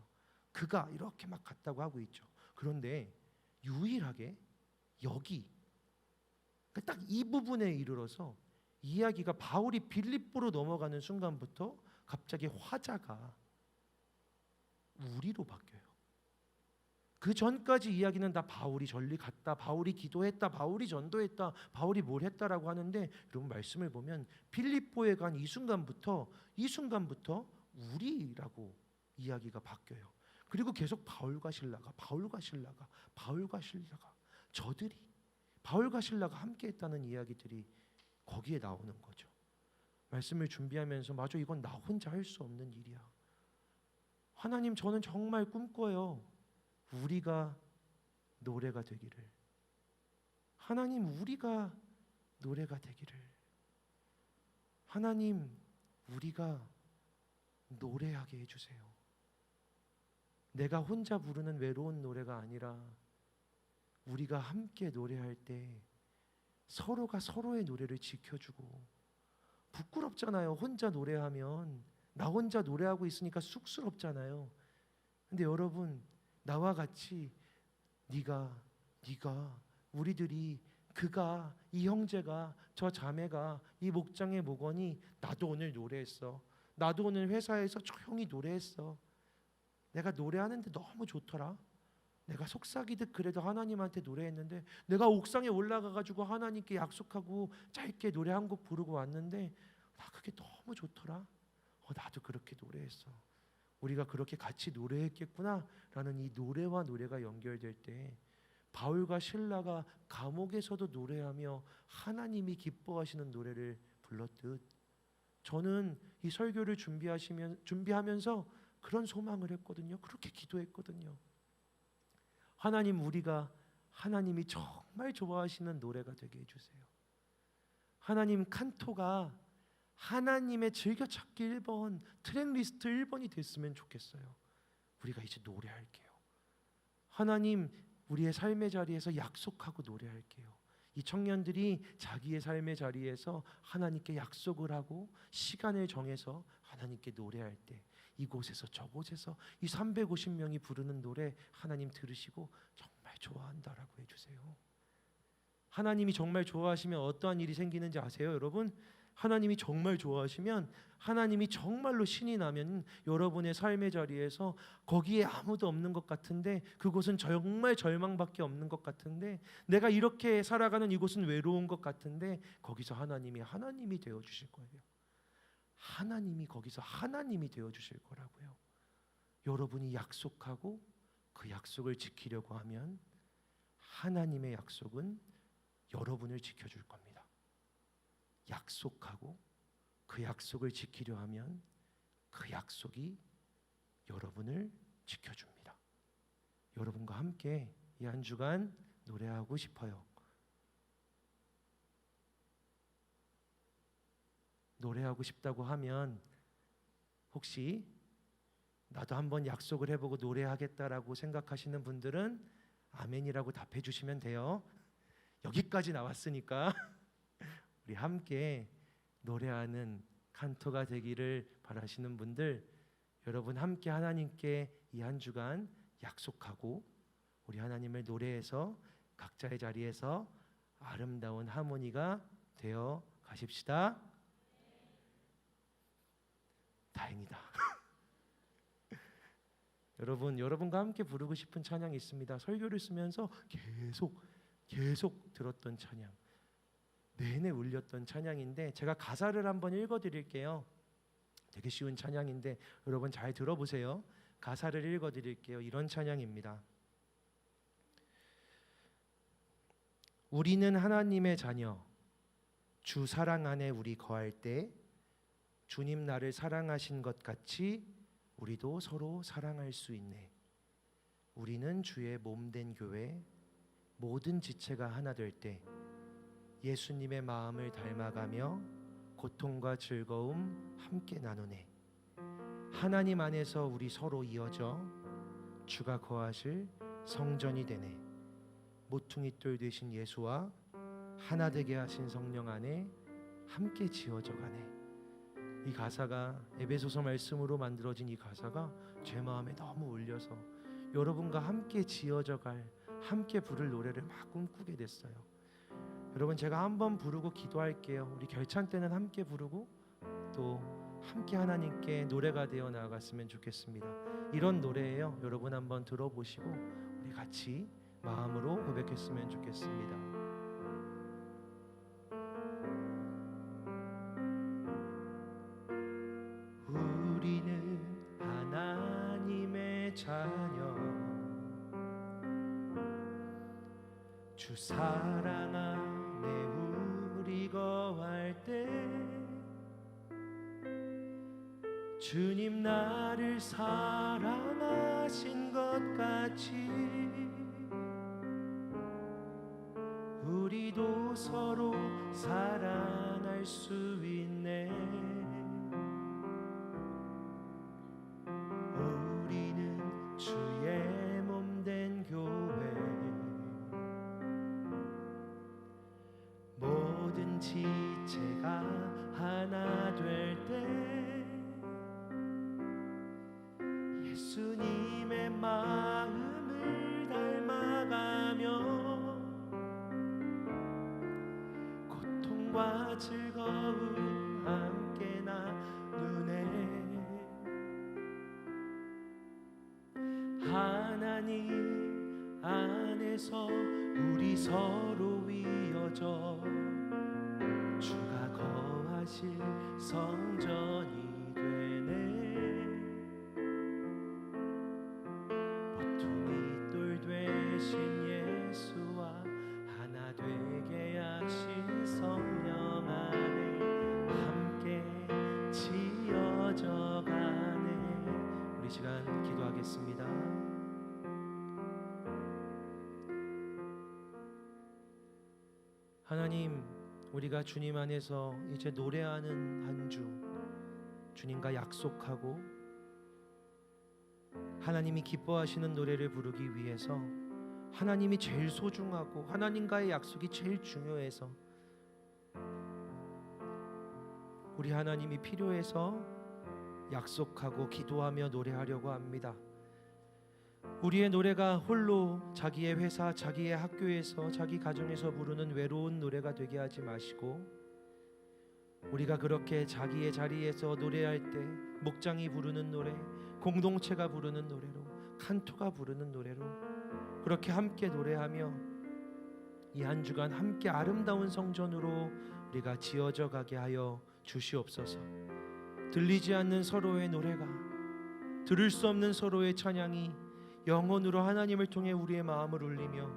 그가 이렇게 막 갔다고 하고 있죠. 그런데 유일하게 여기 딱 이 부분에 이르러서 이야기가 바울이 빌립보로 넘어가는 순간부터 갑자기 화자가 우리로 바뀌어요. 그 전까지 이야기는 다 바울이 전리 갔다, 바울이 기도했다, 바울이 전도했다, 바울이 뭘 했다라고 하는데, 여러분 말씀을 보면 빌립보에 간 이 순간부터 우리라고 이야기가 바뀌어요. 그리고 계속 바울과 실라가 저들이 바울과 실라가 함께했다는 이야기들이 거기에 나오는 거죠. 말씀을 준비하면서 맞아, 이건 나 혼자 할 수 없는 일이야. 하나님, 저는 정말 꿈꿔요. 우리가 노래가 되기를. 하나님, 우리가 노래가 되기를. 하나님, 우리가 노래하게 해주세요. 내가 혼자 부르는 외로운 노래가 아니라 우리가 함께 노래할 때 서로가 서로의 노래를 지켜주고, 부끄럽잖아요. 혼자 노래하면 나 혼자 노래하고 있으니까 쑥스럽잖아요. 근데 여러분, 나와 같이 네가 우리들이, 그가, 이 형제가, 저 자매가, 이 목장의 목원이, 나도 오늘 노래했어. 나도 오늘 회사에서 조용히 노래했어. 내가 노래하는데 너무 좋더라. 내가 속삭이듯 그래도 하나님한테 노래했는데, 내가 옥상에 올라가가지고 하나님께 약속하고 짧게 노래 한 곡 부르고 왔는데 나 그게 너무 좋더라. 나도 그렇게 노래했어. 우리가 그렇게 같이 노래했겠구나 라는 이 노래와 노래가 연결될 때, 바울과 실라가 감옥에서도 노래하며 하나님이 기뻐하시는 노래를 불렀듯, 저는 이 설교를 준비하면서 그런 소망을 했거든요. 그렇게 기도했거든요. 하나님, 우리가 하나님이 정말 좋아하시는 노래가 되게 해주세요. 하나님, 칸토가 하나님의 즐겨찾기 1번, 트랙리스트 1번이 됐으면 좋겠어요. 우리가 이제 노래할게요. 하나님, 우리의 삶의 자리에서 약속하고 노래할게요. 이 청년들이 자기의 삶의 자리에서 하나님께 약속을 하고 시간을 정해서 하나님께 노래할 때, 이곳에서 저곳에서 이 350명이 부르는 노래 하나님 들으시고 정말 좋아한다라고 해주세요. 하나님이 정말 좋아하시면 어떠한 일이 생기는지 아세요, 여러분? 하나님이 정말 좋아하시면, 하나님이 정말로 신이 나면 여러분의 삶의 자리에서 거기에 아무도 없는 것 같은데, 그곳은 정말 절망밖에 없는 것 같은데, 내가 이렇게 살아가는 이곳은 외로운 것 같은데, 거기서 하나님이 되어주실 거예요. 하나님이 거기서 하나님이 되어주실 거라고요. 여러분이 약속하고 그 약속을 지키려고 하면 하나님의 약속은 여러분을 지켜줄 겁니다. 약속하고 그 약속을 지키려 하면 그 약속이 여러분을 지켜줍니다. 여러분과 함께 이 한 주간 노래하고 싶어요. 노래하고 싶다고 하면 혹시 나도 한번 약속을 해보고 노래하겠다라고 생각하시는 분들은 아멘이라고 답해 주시면 돼요. 여기까지 나왔으니까 우리 함께 노래하는 칸토가 되기를 바라시는 분들, 여러분 함께 하나님께 이 한 주간 약속하고 우리 하나님을 노래해서 각자의 자리에서 아름다운 하모니가 되어 가십시다. 다행이다. 여러분과 함께 부르고 싶은 찬양이 있습니다. 설교를 쓰면서 계속 들었던 찬양, 내내 울렸던 찬양인데, 제가 가사를 한번 읽어드릴게요. 되게 쉬운 찬양인데 여러분 잘 들어보세요. 가사를 읽어드릴게요. 이런 찬양입니다. 우리는 하나님의 자녀, 주 사랑 안에 우리 거할 때 주님 나를 사랑하신 것 같이 우리도 서로 사랑할 수 있네. 우리는 주의 몸된 교회, 모든 지체가 하나 될 때 예수님의 마음을 닮아가며 고통과 즐거움 함께 나누네. 하나님 안에서 우리 서로 이어져 주가 거하실 성전이 되네. 모퉁이돌 되신 예수와 하나 되게 하신 성령 안에 함께 지어져 가네. 이 가사가, 에베소서 말씀으로 만들어진 이 가사가 제 마음에 너무 울려서 여러분과 함께 지어져 갈, 함께 부를 노래를 막 꿈꾸게 됐어요. 여러분, 제가 한번 부르고 기도할게요. 우리 결찬 때는 함께 부르고 또 함께 하나님께 노래가 되어 나아갔으면 좋겠습니다. 이런 노래예요. 여러분 한번 들어보시고 우리 같이 마음으로 고백했으면 좋겠습니다. 우리는 하나님의 자녀, 주 사랑 안에 우리 거할 때 주님 나를 사랑하신 것 같이 우리도 서로 사랑할 수 있네. 우리는 주의 몸된 교회, 모든 지체가 하나 될 때 예수님의 마음을 닮아가며 고통과 즐거움 함께 나누네. 하나님 안에서 우리 서로 이어져 주가 거하실 성전이 되네. 모퉁이돌 되신 예수와 하나 되게 하신 성령 안에 함께 지어져 가네. 우리 시간 기도하겠습니다. 하나님, 우리가 주님 안에서 이제 노래하는 한 주, 주님과 약속하고 하나님이 기뻐하시는 노래를 부르기 위해서 하나님이 제일 소중하고 하나님과의 약속이 제일 중요해서 우리 하나님이 필요해서 약속하고 기도하며 노래하려고 합니다. 우리의 노래가 홀로 자기의 회사, 자기의 학교에서, 자기 가정에서 부르는 외로운 노래가 되게 하지 마시고 우리가 그렇게 자기의 자리에서 노래할 때 목장이 부르는 노래, 공동체가 부르는 노래로, 칸토가 부르는 노래로 그렇게 함께 노래하며 이 한 주간 함께 아름다운 성전으로 우리가 지어져 가게 하여 주시옵소서. 들리지 않는 서로의 노래가, 들을 수 없는 서로의 찬양이 영혼으로 하나님을 통해 우리의 마음을 울리며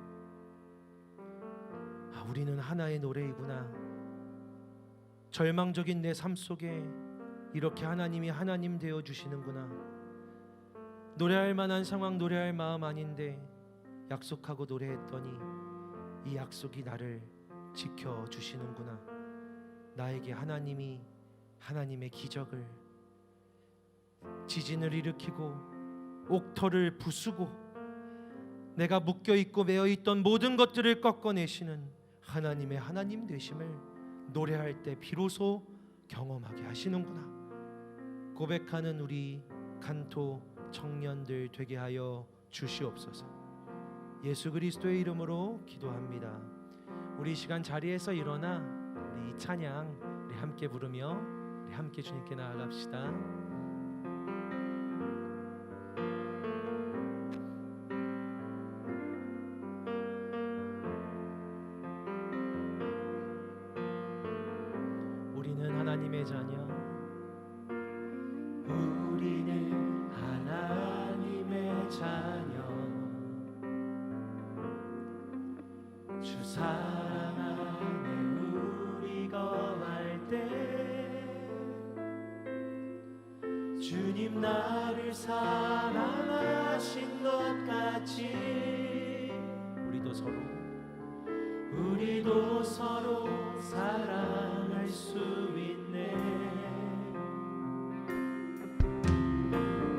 우리는 하나의 노래이구나. 절망적인 내 삶 속에 이렇게 하나님이 하나님 되어 주시는구나. 노래할 만한 상황, 노래할 마음 아닌데 약속하고 노래했더니 이 약속이 나를 지켜주시는구나. 나에게 하나님이 하나님의 기적을, 지진을 일으키고 옥터를 부수고 내가 묶여있고 매어있던 모든 것들을 꺾어내시는 하나님의 하나님 되심을 노래할 때 비로소 경험하게 하시는구나. 고백하는 우리 칸토 청년들 되게 하여 주시옵소서. 예수 그리스도의 이름으로 기도합니다. 우리 시간 자리에서 일어나 우리 이 찬양 우리 함께 부르며 우리 함께 주님께 나아갑시다. 우리는 하나님의 자녀, 우리는 하나님의 자녀, 주 사랑 안에 우리 거 주님 나를 사랑하신 것 같이 우리도 서로 사랑할 수 있네.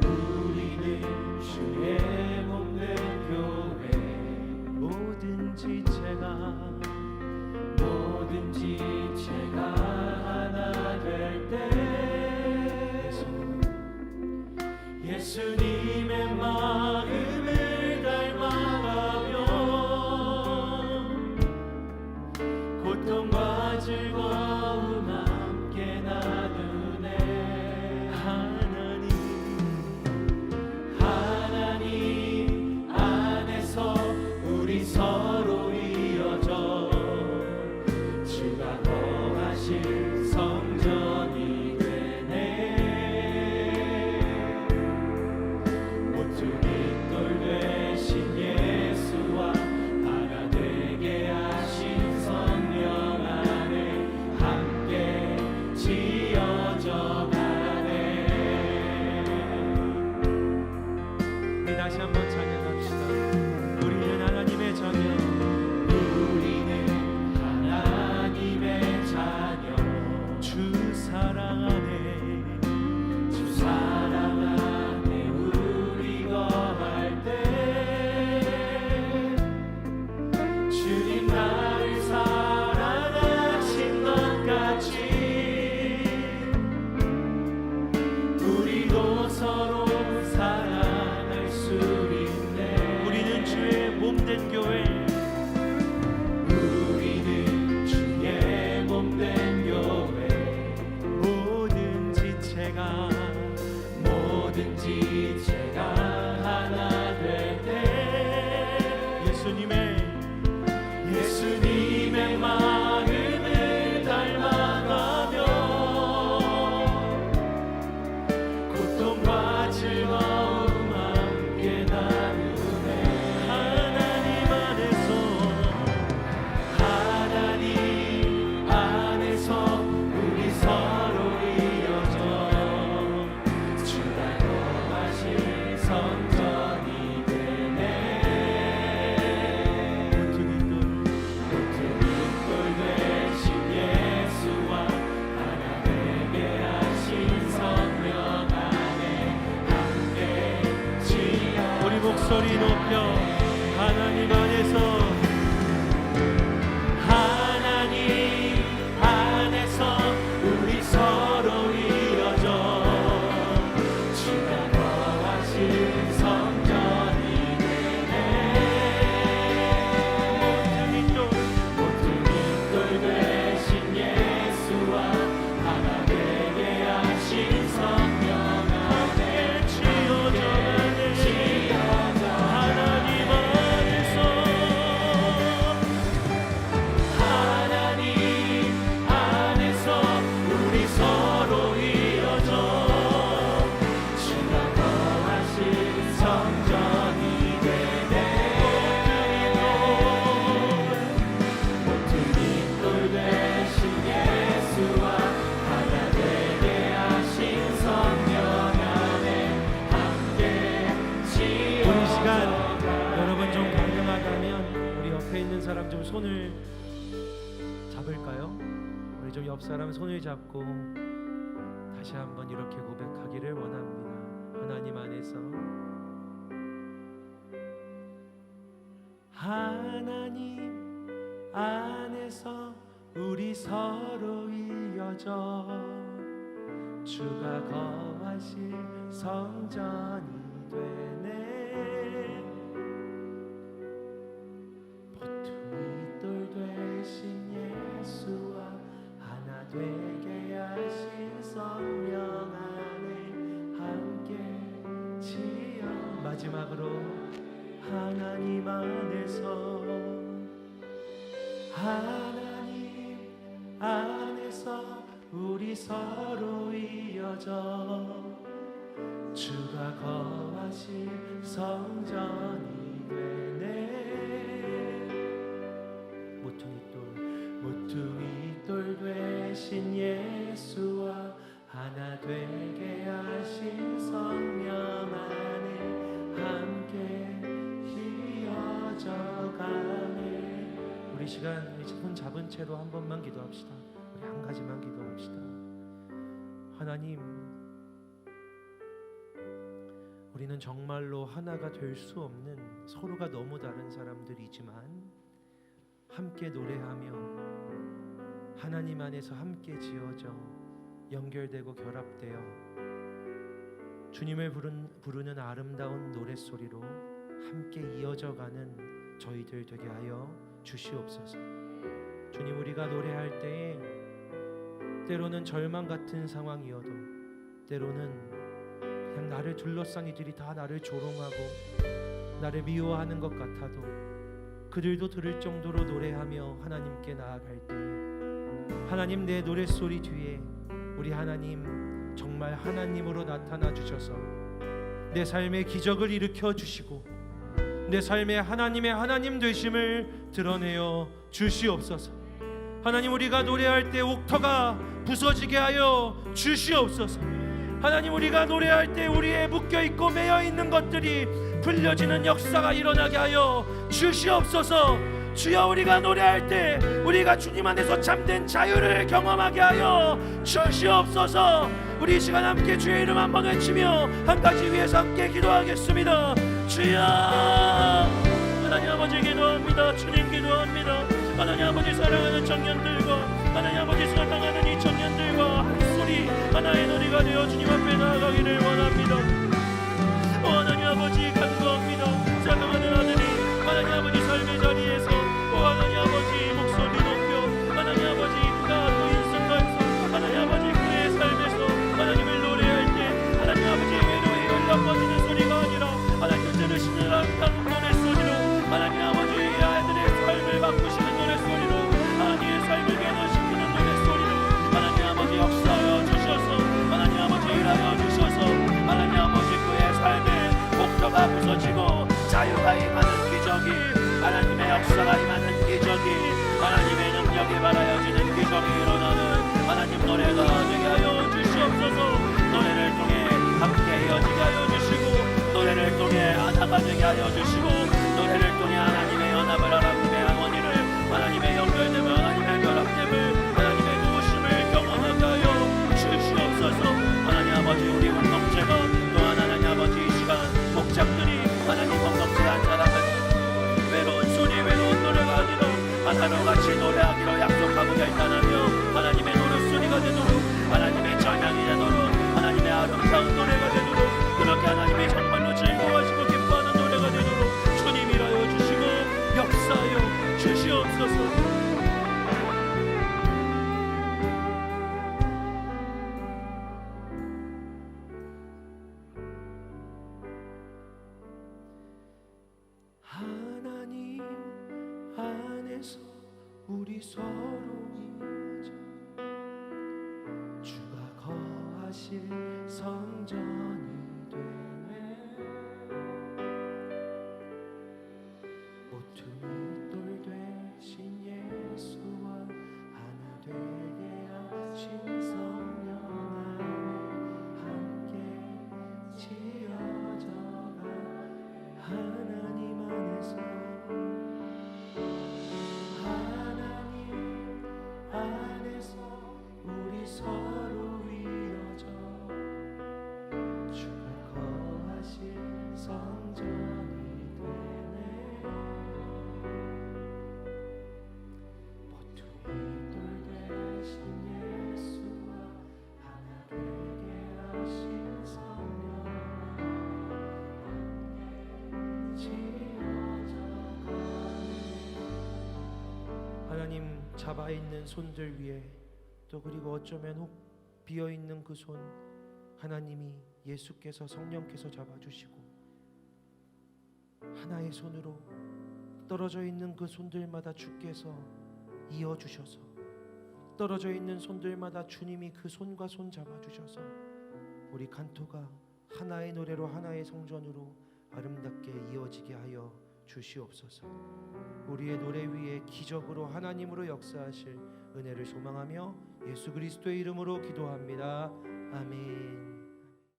우리는 주의 몸된 교회, 뭐든지 제가 하나 될 때 예수님의 마음을 닮아가며 고통과 즐거움 함께 나누네. 하나님 안에서 우리 서로 이어져 주가 거하실 성전이 되네. 모퉁이 돌 되신 예수와 하나 되게 하신 성령 안에 함께 지어져 가네. 우리 다시 한번 찬양합시다. 우리는 하나님의 자녀, 우리는 하나님의 자녀. 주 사랑 안에 우리 거할 때 주님 나를 사랑하신 것 같이 우리도 서로 사랑할 수 있네. 우리는 주의 몸된 교회, 우리는 주의 몸된 교회. 뭐든지 제가 하나 될 때 예수님의 마음을 닮아가며 고통과 즐거움 함께 나누네. 하나님 안에서 우리 서로 이어져 주가 거하실 성전이 되네. 모퉁이 돌 되신 예수와 하나 되게 하신 성령 안에 함께 지어. 우리 목소리 높여 하나님 안에서 우리 서로 이어져 주가 거하실 성전이 되네. 모퉁이 돌 되신 예수와 하나 되게 하신 성령 안에 지어져 하나님 안에서 우리 서로 이어져 주가 거하실 성전이 되네. 모퉁이 돌 되신 예수와 하나 되게 하신 성령 안에 함께 지어져. 우리 시간 여러분 좀 가능하다면 우리 옆에 있는 사람 좀 손을 잡을까요? 우리 좀 옆 사람 손을 잡고 다시 한번 이렇게 고백하기를 원합니다. 하나님 안에서 우리 서로 이어져 주가 거하실 성전이 되네. 모퉁이 돌 되신 예수와 하나 되게 하신 성령 안에 함께 지어. 마지막으로 하나님 안에서 우리 서로 이어져 주가 거하실 성전이 되네. 모퉁이 돌 되신 예수와 하나 되게 하신 성 우리 시간 손 잡은 채로 한 번만 기도합시다. 우리 한 가지만 기도합시다. 하나님, 우리는 정말로 하나가 될 수 없는 서로가 너무 다른 사람들이지만 함께 노래하며 하나님 안에서 함께 지어져 연결되고 결합되어 주님을 부르는 아름다운 노랫소리로 함께 이어져가는 저희들 되게 하여 주시옵소서. 주님, 우리가 노래할 때에 때로는 절망 같은 상황이어도 때로는 그냥 나를 둘러싼 이들이 다 나를 조롱하고 나를 미워하는 것 같아도 그들도 들을 정도로 노래하며 하나님께 나아갈 때 하나님, 내 노랫소리 뒤에 우리 하나님 정말 하나님으로 나타나 주셔서 내 삶의 기적을 일으켜 주시고 내 삶의 하나님의 하나님 되심을 드러내어 주시옵소서. 하나님, 우리가 노래할 때 옥터가 부서지게 하여 주시옵소서. 하나님, 우리가 노래할 때 우리의 묶여있고 매여있는 것들이 풀려지는 역사가 일어나게 하여 주시옵소서. 주여, 우리가 노래할 때 우리가 주님 안에서 참된 자유를 경험하게 하여 주시옵소서. 우리 이 시간 함께 주의 이름 한번 외치며 한 가지 위해서 함께 기도하겠습니다. 주여, 하나님 아버지 기도합니다. 주님 기도합니다. 하나님 아버지, 사랑하는 청년들과 하나님 아버지 사랑하는 이 청년들과 한 소리 하나의 노래가 되어 주님 앞에 나아가기를 원합니다. 하나님 아버지 간구합니다. 사랑하는 아들이 하나님 아버지 삶의 자리에서 하나님 아버지 목소리 높여 하나님 아버지 그가 또 인생가에서 하나님 아버지 그의 삶에서 하나님을 노래할 때 하나님 아버지 외로이 흘러 퍼지는 소리가 아니라 하나님 들으시는 아름다운 노랫소리로 하나님 아버지 아이들의 삶을 바꾸시는 노랫소리로 하나님의 삶을 변화시키는 노랫소리로 하나님 아버지 역사하여 주셔서 하나님 아버지 일하여 주셔서 하나님 아버지 그의 삶에 목표가 부서지고 자유가 임하는 기적이 하나님의 역사가 임하는 기적이 하나님의 능력이 발하여지는 기적이 일어나는 하나님 노래가 되게 하여 주시옵소서. 노래를 통해 함께 이어지게 하여 주시고 노래를 통해 하나가 되게 하여 주시고 노래를 통해 하나님의 연합을 하나님의 harmony를 하나님의 연결됨을 하나님의 결합됨을 하나님의 누우심을 경험하게 하여 주시옵소서. 하나님 아버지, 우리 공동체가 또한 하나님 아버지 이 시간 목장들이 하나님 공동체에 앉아나가니 외로운 소리 외로운 노래가 아니라 하나로 같이 노래하기로 약속하고 결단하며 하나님의 노랫소리가 되도록 하나님의 찬양이 되도록 하나님의 아름다운 노래가 되도록 그렇게 하나님이 정말로 즐거워하시고 기뻐하는 노래가 되도록 주님 일하여 주시고 역사하여 주시옵소서. 하나님 안에서 우리 서로 이어져 주가 거하실 성전이 되네. 모퉁이 돌 되신 예수와 하나 되게 하신 성령 안에 함께 지어져가 하나님 안에서 우리 서로 이어져 주가 거하실 성전이 되네. 모퉁이 돌 되신 예수와 하나 되게 하신 성령 함께 지어져가네. 하나님, 잡아있는 손들 위에 또 그리고 어쩌면 혹 비어있는 그 손 하나님이 예수께서 성령께서 잡아주시고 하나의 손으로 떨어져 있는 그 손들마다 주께서 이어주셔서 떨어져 있는 손들마다 주님이 그 손과 손 잡아주셔서 우리 간토가 하나의 노래로 하나의 성전으로 아름답게 이어지게 하여 주시옵소서. 우리의 노래 위에 기적으로 하나님으로 역사하실 은혜를 소망하며 예수 그리스도의 이름으로 기도합니다. 아멘.